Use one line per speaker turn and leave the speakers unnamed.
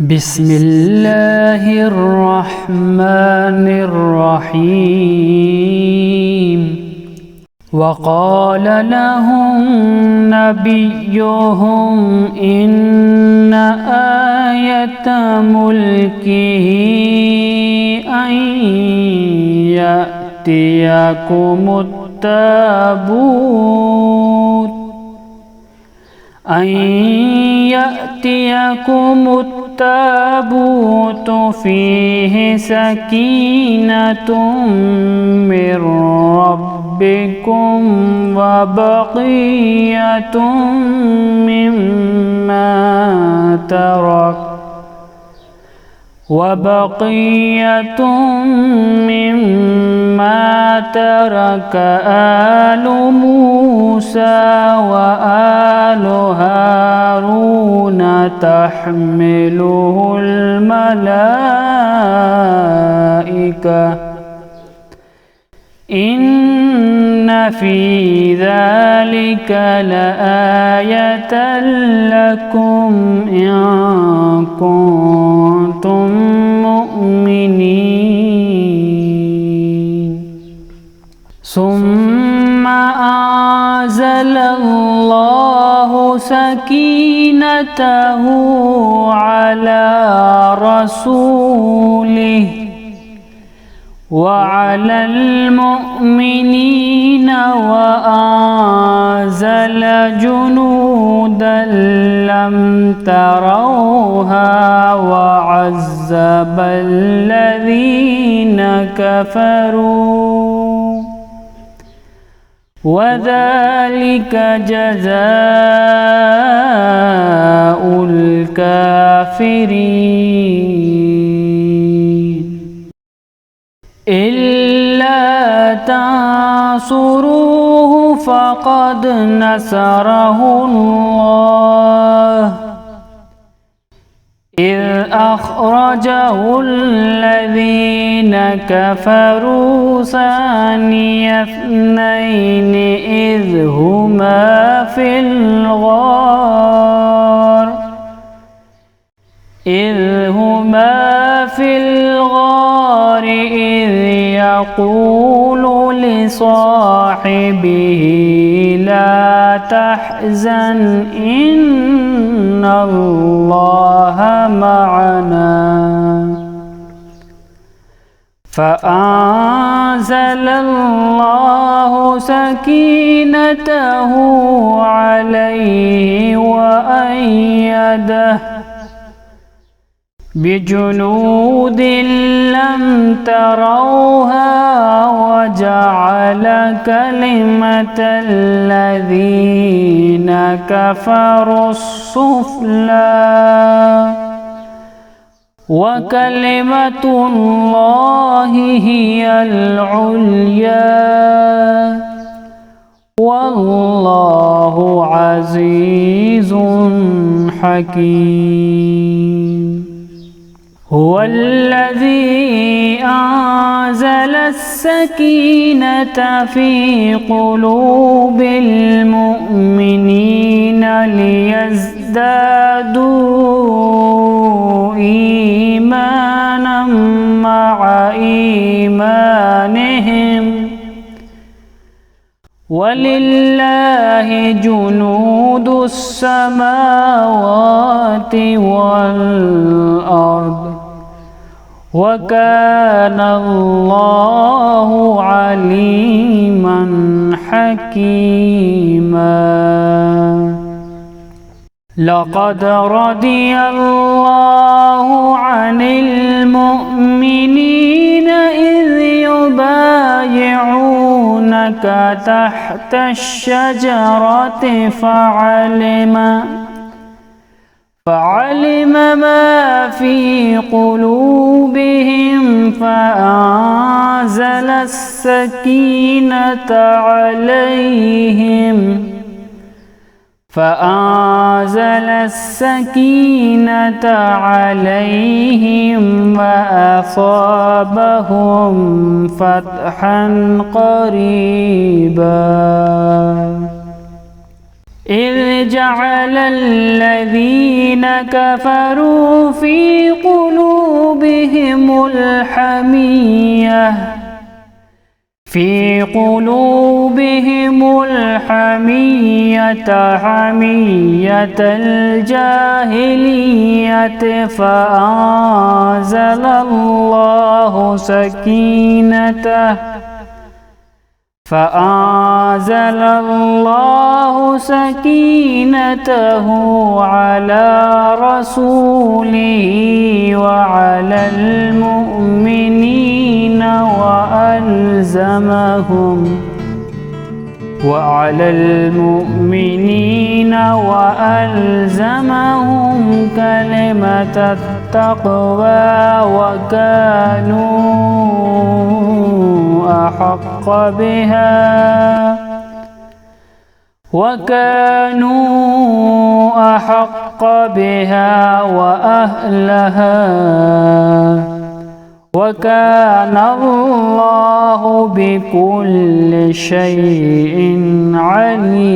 بسم الله الرحمن الرحيم. وقال لهم نبيهم إن آية ملكه أن يأتيكم التابوت فيه سكينة من ربكم وبقية مما ترك آل موسى وآل هارون تحمله الملائكة إن في ذلك لآية لكم إن كنتم مؤمنين. ثم أنزل الله سكينته على رسوله وعلى المؤمنين وأنزل جنودا لم تروها وعذب الذين كفروا وذلك جزاء الكافرين. إلا تنصروه فقد نصره الله إذ أخرجه الذين كفروا ثاني اثنين إذ هما في الغار إذ يقول لصاحبه لا تحزن إن الله معنا فأنزل الله سكينته عليه وأيده بجنود لم تروها وجعل كلمة الذين كفروا السفلى وكلمة الله هي العليا والله عزيز حكيم. هو الذي أنزل السكينة في قلوب المؤمنين ليزدادوا إيمانا مع إيمانهم ولله جنود السماوات والأرض وكان الله عليما حكيما. لقد رضي الله عن المؤمنين إذ يبايعونك تحت الشجرة فعلم ما في قلوبهم فأنزل السكينة عليهم وأصابهم فتحا قريبا. إذ جعل الذين كفروا في قلوبهم الحمية حمية الجاهلية فأنزل الله سكينته على رسوله وعلى المؤمنين وألزمهم كلمة التقوى وكانوا أحق بها وأهلها وكان الله بكل شيء عليما.